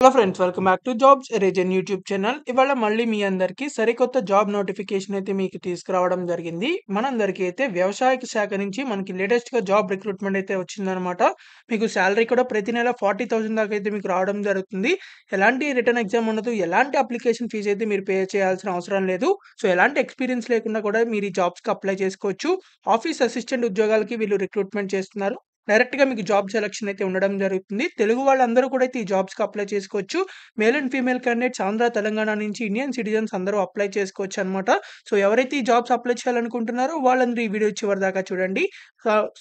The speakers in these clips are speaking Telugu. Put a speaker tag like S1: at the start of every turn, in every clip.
S1: Hello friends, welcome back to jobs reason YouTube channel. ఇవాళ మళ్ళీ మీ అందరికీ సరికొత్త జాబ్ నోటిఫికేషన్ అయితే మీకు తీసుకురావడం జరిగింది. మనందరికీ అయితే వ్యవసాయ శాఖ నుంచి మనకి లేటెస్ట్‌గా జాబ్ రిక్రూట్మెంట్ అయితే వచ్చిందనమాట. మీకు సాలరీ కూడా ప్రతి నెల 40,000 దాకా అయితే మీకు రావడం జరుగుతుంది. ఎలాంటి రిటర్న్ ఎగ్జామ్ ఉండదు. ఎలాంటి అప్లికేషన్ ఫీజ్ అయితే మీరు పే చేయాల్సిన అవసరం లేదు. సో, ఎలాంటి ఎక్స్‌పీరియన్స్ లేకుండా కూడా మీరు ఈ జాబ్స్‌కి అప్లై చేసుకోవచ్చు. ఆఫీస్ అసిస్టెంట్ ఉద్యోగాలకి వీళ్ళు రిక్రూట్మెంట్ చేస్తున్నారు. డైరెక్ట్‌గా మీకు జాబ్ సెలక్షన్ అయితే ఉండడం జరుగుతుంది. తెలుగు వాళ్ళందరూ కూడా అయితే ఈ జాబ్స్‌కి అప్లై చేసుకోవచ్చు. Male and female candidates Andhra, Telangana నుంచి ఇండియన్ సిటిజన్స్ అందరూ అప్లై చేసుకోవచ్చనమాట. సో, ఎవరైతే ఈ జాబ్స్ అప్లై చేయాలనుకుంటున్నారో వాళ్ళందరూ ఈ వీడియో చివరిదాకా చూడండి.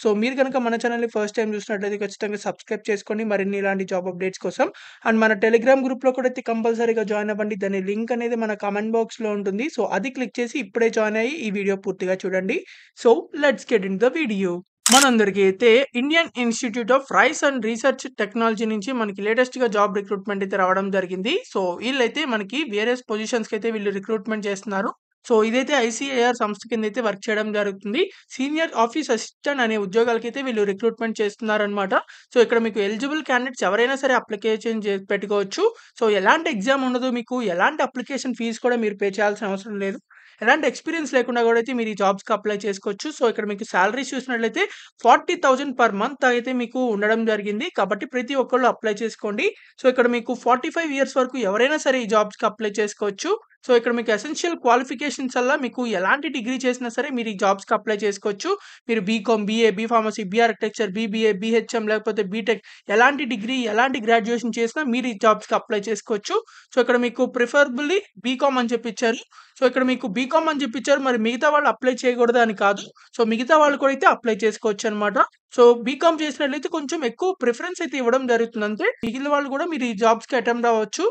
S1: సో, మీరు గనుక మన ఛానెల్‌ని ఫస్ట్ టైమ్ చూసినట్లయితే ఖచ్చితంగా సబ్స్క్రైబ్ చేసుకోండి మరిన్ని ఇలాంటి జాబ్ అప్డేట్స్ కోసం. అండ్ మన టెలిగ్రామ్ గ్రూప్‌లో కూడా అయితే కంపల్సరీగా జాయిన్ అవ్వండి. దాని లింక్ అనేది మన కామెంట్ బాక్స్‌లో ఉంటుంది. సో, అది క్లిక్ చేసి ఇప్పుడే జాయిన్ అయ్యి ఈ వీడియో పూర్తిగా చూడండి. So, let's get into the video. మనందరికీ అయితే Indian institute of rice and research technology నుంచి మనకి లేటెస్ట్‌గా జాబ్ రిక్రూట్మెంట్ అయితే రావడం జరిగింది. సో, వీళ్ళైతే మనకి వేరియస్ పొజిషన్స్‌కి అయితే వీళ్ళు రిక్రూట్మెంట్ చేస్తున్నారు. సో, ఇదైతే ఐసీఏఆర్ సంస్థ కింద అయితే వర్క్ చేయడం జరుగుతుంది. సీనియర్ ఆఫీస్ అసిస్టెంట్ అనే ఉద్యోగాలకైతే వీళ్ళు రిక్రూట్మెంట్ చేస్తున్నారనమాట. సో, ఇక్కడ మీకు ఎలిజిబుల్ క్యాండిడేట్స్ ఎవరైనా సరే అప్లికేషన్ పెట్టుకోవచ్చు. సో, ఎలాంటి ఎగ్జామ్ ఉండదు. మీకు ఎలాంటి అప్లికేషన్ ఫీజ్ కూడా మీరు పే చేయాల్సిన అవసరం లేదు. ఎలాంటి ఎక్స్‌పీరియన్స్ లేకుండా కూడా అయితే మీరు ఈ జాబ్స్‌కి అప్లై చేసుకోవచ్చు. సో, ఇక్కడ మీకు సాలరీస్ చూసినట్లయితే 40,000 పర్ మంత్ అయితే మీకు ఉండడం జరిగింది. కాబట్టి ప్రతి ఒక్కళ్ళు అప్లై చేసుకోండి. సో, ఇక్కడ మీకు 45 ఇయర్స్ వరకు ఎవరైనా సరే ఈ జాబ్స్‌కి అప్లై చేసుకోవచ్చు. సో, ఇక్కడ మీకు ఎసెన్షియల్ క్వాలిఫికేషన్స్ అల్లా మీకు ఎలాంటి డిగ్రీ చేసినా సరే మీరు ఈ జాబ్స్‌కి అప్లై చేసుకోవచ్చు. మీరు BCom, BA, B pharmacy, B architecture, BBA, BHM లేకపోతే బీటెక్ ఎలాంటి డిగ్రీ, ఎలాంటి గ్రాడ్యుయేషన్ చేసినా మీరు ఈ జాబ్స్‌కి అప్లై చేసుకోవచ్చు. సో, ఇక్కడ మీకు ప్రిఫరబుల్లీ బీకామ్ అని చెప్పి ఇచ్చారు. సో, ఇక్కడ మీకు బీకామ్ అని చెప్పి ఇచ్చారు. మరి మిగతా వాళ్ళు అప్లై చేయకూడదా అని కాదు. సో, మిగతా వాళ్ళు కూడా అయితే అప్లై చేసుకోవచ్చనమాట. సో, బీకామ్ చేసినట్లయితే కొంచెం ఎక్కువ ప్రిఫరెన్స్ అయితే ఇవ్వడం జరుగుతుంది అంతే. మిగిలిన వాళ్ళు కూడా మీరు ఈ జాబ్స్‌కి అటెంప్ట్ అవ్వచ్చు.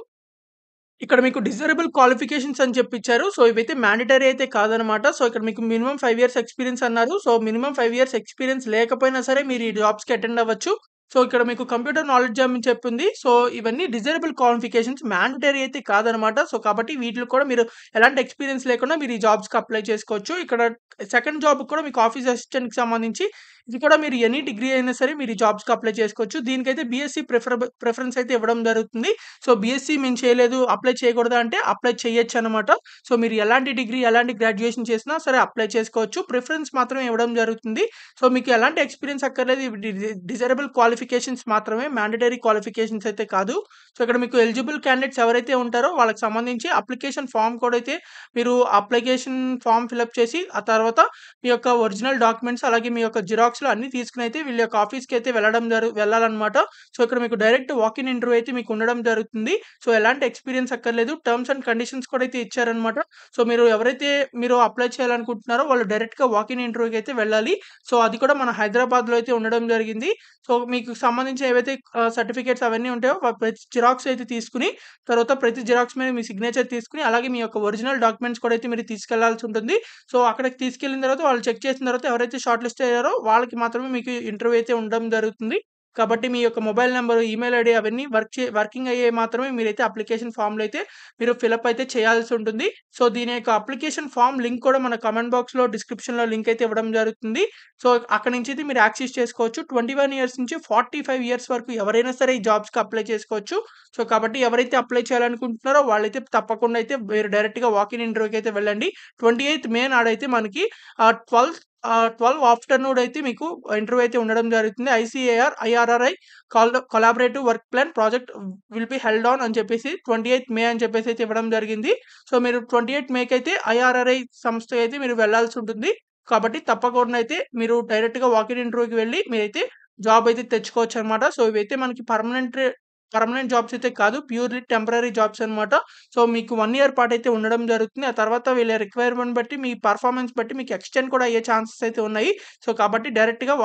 S1: ఇక్కడ మీకు డిజైరబుల్ క్వాలిఫికేషన్స్ అని చెప్పిచ్చారు. సో, ఇవైతే మ్యాండేటరీ అయితే కాదనమాట. సో, ఇక్కడ మీకు మినిమమ్ 5 ఇయర్స్ ఎక్స్‌పీరియన్స్ అన్నారు. సో, మినిమమ్ 5 ఇయర్స్ ఎక్స్‌పీరియన్స్ లేకపోయినా సరే మీరు ఈ జాబ్స్‌కి అటెండ్ అవ్వచ్చు. సో, ఇక్కడ మీకు కంప్యూటర్ నాలెడ్జ్ అని చెప్పుంది. సో, ఇవన్నీ డిజైరబుల్ క్వాలిఫికేషన్స్ మ్యాండేటరీ అయితే కాదనమాట. సో, కాబట్టి వీటికి కూడా మీరు ఎలాంటి ఎక్స్‌పీరియన్స్ లేకుండా మీరు ఈ జాబ్స్‌కి అప్లై చేసుకోవచ్చు. ఇక్కడ సెకండ్ జాబ్‌కి కూడా మీకు ఆఫీస్ అసిస్టెంట్‌కి సంబంధించి ఇది కూడా మీరు ఎనీ డిగ్రీ అయినా సరే మీరు ఈ జాబ్స్‌కి అప్లై చేసుకోవచ్చు. దీనికైతే బీఎస్సీ ప్రిఫరెన్స్ అయితే ఇవ్వడం జరుగుతుంది. సో, బీఎస్సీ మేము చేయలేదు, అప్లై చేయకూడదా అంటే అప్లై చేయొచ్చనమాట. సో, మీరు ఎలాంటి డిగ్రీ, ఎలాంటి గ్రాడ్యుయేషన్ చేసినా సరే అప్లై చేసుకోవచ్చు. ప్రిఫరెన్స్ మాత్రమే ఇవ్వడం జరుగుతుంది. సో, మీకు ఎలాంటి ఎక్స్‌పీరియన్స్ అక్కర్లేదు. ఇవి డిజైరబుల్ క్వాలిఫికేషన్స్ మాత్రమే. మ్యాండేటరీ క్వాలిఫికేషన్స్ అయితే కాదు. సో, ఇక్కడ మీకు ఎలిజిబుల్ క్యాండిడేట్స్ ఎవరైతే ఉంటారో వాళ్ళకి సంబంధించి అప్లికేషన్ ఫార్మ్ కూడా అయితే మీరు అప్లికేషన్ ఫార్మ్ ఫిలప్ చేసి, ఆ తర్వాత మీ యొక్క ఒరిజినల్ డాక్యుమెంట్స్ అలాగే మీ యొక్క జిరాక్స్‌లు అన్నీ తీసుకొని అయితే వీళ్ళ యొక్క ఆఫీస్‌కి అయితే వెళ్ళాలనమాట. సో, ఇక్కడ మీకు డైరెక్ట్ వాక్ ఇన్ ఇంటర్వ్యూ అయితే మీకు ఉండడం జరుగుతుంది. సో, ఎలాంటి ఎక్స్‌పీరియన్స్ అక్కర్లేదు. టర్మ్స్ అండ్ కండిషన్స్ కూడా అయితే ఇచ్చారనమాట. సో, మీరు అప్లై చేయాలనుకుంటున్నారో వాళ్ళు డైరెక్ట్‌గా వాక్ ఇన్ ఇంటర్వ్యూకి అయితే వెళ్ళాలి. సో, అది కూడా మన హైదరాబాద్‌లో అయితే ఉండడం జరిగింది. సో, మీకు సంబంధించి ఏవైతే సర్టిఫికేట్స్ అవన్నీ ఉంటాయో ప్రతి జిరాక్స్ అయితే తీసుకొని, తర్వాత ప్రతి జిరాక్స్ మీద మీ సిగ్నేచర్ తీసుకొని, అలాగే మీ యొక్క ఒరిజినల్ డాక్యుమెంట్స్ కూడా అయితే మీరు తీసుకెళ్లాల్సి ఉంటుంది. సో, అక్కడికి తీసుకెళ్ళిన తర్వాత వాళ్ళు చెక్ చేసిన తర్వాత ఎవరైతే షార్ట్ లిస్ట్ అయ్యారో వాళ్ళకి మాత్రమే మీకు ఇంటర్వ్యూ అయితే ఉండడం జరుగుతుంది. కాబట్టి మీ యొక్క మొబైల్ నంబర్, ఈమెయిల్ ఐడీ అవన్నీ వర్కింగ్ అయ్యేవి మాత్రమే మీరైతే అప్లికేషన్ ఫార్మ్‌లో అయితే మీరు ఫిలప్ అయితే చేయాల్సి ఉంటుంది. సో, దీని యొక్క అప్లికేషన్ ఫార్మ్ లింక్ కూడా మన కామెంట్ బాక్స్‌లో, డిస్క్రిప్షన్‌లో లింక్ అయితే ఇవ్వడం జరుగుతుంది. సో, అక్కడి నుంచి అయితే మీరు యాక్సెస్ చేసుకోవచ్చు. 21 ఇయర్స్ నుంచి 45 ఇయర్స్ వరకు ఎవరైనా సరే ఈ జాబ్స్‌కి అప్లై చేసుకోవచ్చు. సో, కాబట్టి ఎవరైతే అప్లై చేయాలనుకుంటున్నారో వాళ్ళైతే తప్పకుండా అయితే మీరు డైరెక్ట్‌గా వాక్ ఇన్ ఇంటర్వ్యూకి అయితే వెళ్ళండి. 28థ్ మే నాడైతే మనకి 12 ఆఫ్టర్‌నూన్ అయితే మీకు ఇంటర్వ్యూ అయితే ఉండడం జరుగుతుంది. ICAR, IRRI collaborative work plan project will be held on అని చెప్పేసి 28థ్ మే అని చెప్పేసి అయితే ఇవ్వడం జరిగింది. సో, మీరు 28థ్ మేకి అయితే ఐఆర్ఆర్ఐ సంస్థకి అయితే మీరు వెళ్ళాల్సి ఉంటుంది. కాబట్టి తప్పకుండా అయితే మీరు డైరెక్ట్‌గా వాక్ ఇన్ ఇంటర్వ్యూకి వెళ్లి మీరైతే జాబ్ అయితే తెచ్చుకోవచ్చనమాట. సో, ఇవైతే మనకి పర్మనెంట్ జాబ్స్ అయితే కాదు. ప్యూర్‌లీ టెంపరరీ జాబ్స్ అనమాట. సో, మీకు 1 ఇయర్ పాటైతే ఉండడం జరుగుతుంది. ఆ తర్వాత వీళ్ళ రిక్వైర్‌మెంట్ బట్టి, మీ పెర్ఫార్మన్స్ బట్టి మీకు ఎక్స్‌టెండ్ కూడా అయ్యే ఛాన్సెస్ అయితే ఉన్నాయి. సో, కాబట్టి డైరెక్ట్‌గా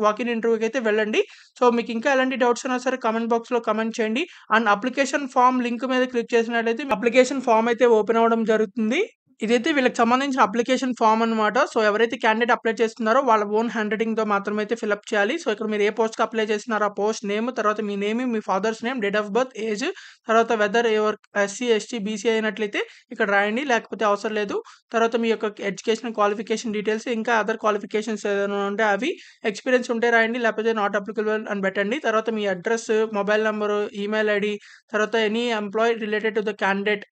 S1: వాక్ ఇన్ ఇంటర్వ్యూకి అయితే వెళ్ళండి. సో, మీకు ఇంకా ఎలాంటి డౌట్స్ ఉన్నా సరే కామెంట్ బాక్స్‌లో కామెంట్ చేయండి. అండ్ అప్లికేషన్ ఫార్మ్ లింక్ మీద క్లిక్ చేసినట్లయితే మీ అప్లికేషన్ ఫార్మ్ అయితే ఓపెన్ అవ్వడం జరుగుతుంది. ఇదైతే వీళ్ళకి సంబంధించిన అప్లికేషన్ ఫార్మ్ అనమాట. సో, ఎవరైతే క్యాండిడేట్ అప్లై చేస్తున్నారో వాళ్ళ ఓన్ హ్యాండ్ రైటింగ్‌తో మాత్రమైతే ఫిలప్ చేయాలి. సో, ఇక్కడ మీరు ఏ పోస్ట్‌కి అప్లై చేస్తున్నారో ఆ పోస్ట్ నేమ్, తర్వాత మీ నేమ్, మీ father's name, date of birth, age, తర్వాత whether your SC, ST, BC అయినట్లయితే ఇక్కడ రాయండి. లేకపోతే అవసరం లేదు. తర్వాత మీ యొక్క ఎడ్యుకేషనల్ క్వాలిఫికేషన్ డీటెయిల్స్, ఇంకా అదర్ క్వాలిఫికేషన్స్ ఏదైనా ఉంటే అవి, ఎక్స్‌పీరియన్స్ ఉంటే రాయండి. లేకపోతే నాట్ అప్లికబుల్ అని పెట్టండి. తర్వాత మీ address, mobile number, email ID, తర్వాత any employee related to the candidate,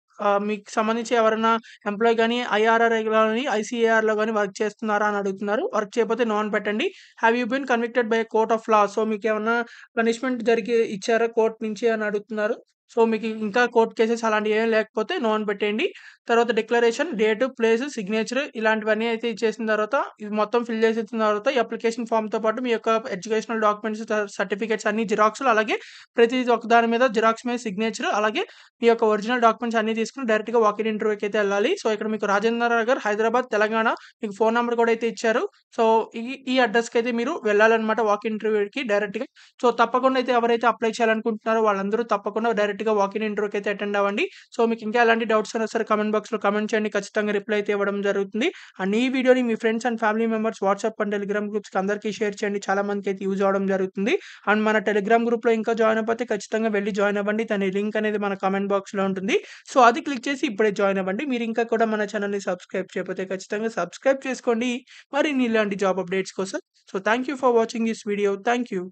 S1: మీకు సంబంధించి ఎవరైనా ఎంప్లాయీ గాని, ఐఆర్ఆర్‌లో గాని, ఐసీఏఆర్‌లో గాని వర్క్ చేస్తున్నారా అని అడుగుతున్నారు. వర్క్ చేయకపోతే నో అని పెట్టండి. Have you been convicted by a court of law? So, మీకేమన్నా పనిష్మెంట్ జరిగి ఇచ్చారా కోర్ట్ నుంచి అని అడుగుతున్నారు. సో, మీకు ఇంకా కోర్ట్ కేసెస్ అలాంటివి ఏమి లేకపోతే నో అని పెట్టేయండి. తర్వాత డిక్లరేషన్, డేట్, ప్లేస్, సిగ్నేచర్ ఇలాంటివన్నీ అయితే ఇచ్చేసిన తర్వాత, ఇది మొత్తం ఫిల్ చేసేసిన తర్వాత ఈ అప్లికేషన్ ఫార్మ్‌తో పాటు మీ యొక్క ఎడ్యుకేషనల్ డాక్యుమెంట్స్, సర్టిఫికేట్స్ అన్ని జిరాక్స్‌లు, అలాగే ప్రతి ఒక్క దాని మీద జిరాక్స్ మీద సిగ్నేచర్, అలాగే మీ యొక్క ఒరిజినల్ డాక్యుమెంట్స్ అన్నీ తీసుకొని డైరెక్ట్‌గా వాకిన్ ఇంటర్వ్యూకి అయితే వెళ్ళాలి. సో, ఇక్కడ మీకు రాజేంద్ర నగర్, హైదరాబాద్, తెలంగాణ, మీకు ఫోన్ నంబర్ కూడా అయితే ఇచ్చారు. సో, ఈ ఈ అడ్రస్‌కైతే మీరు వెళ్ళాలన్నమాట వాకిన్ ఇంటర్వ్యూకి డైరెక్ట్‌గా. సో, తప్పకుండా అయితే ఎవరైతే అప్లై చేయాలనుకుంటున్నారో వాళ్ళందరూ తప్పకుండా డైరెక్ట్‌గా వాకిన్ ఇంటర్వ్యూకి అయితే అటెండ్ అవ్వండి. సో, మీకు ఇంకా ఎలాంటి డౌట్స్ అయినా సరే కామెంట్ బాక్స్‌లో కామెంట్ చేయండి. ఖచ్చితంగా రిప్లై అయితే ఇవ్వడం జరుగుతుంది. అండ్ ఈ వీడియోని మీ friends and family members WhatsApp and Telegram గ్రూప్స్‌కి అందరికీ షేర్ చేయండి. చాలా మందికైతే యూజ్ అవ్వడం జరుగుతుంది. అండ్ మన టెలిగ్రామ్ గ్రూప్‌లో ఇంకా జాయిన్ అవ్వకపోతే ఖచ్చితంగా వెళ్లి జాయిన్ అవ్వండి. దాని లింక్ అనేది మన కామెంట్ బాక్స్‌లో ఉంటుంది. సో, అది క్లిక్ చేసి ఇప్పుడే జాయిన్ అవ్వండి. మీరు ఇంకా కూడా మన ఛానెల్‌ని సబ్స్క్రైబ్ చేయకపోతే ఖచ్చితంగా సబ్స్క్రైబ్ చేసుకోండి. మరిన్ని ఇలాంటి జాబ్ అప్డేట్స్ కోసం. So, thank you for watching this video. Thank you.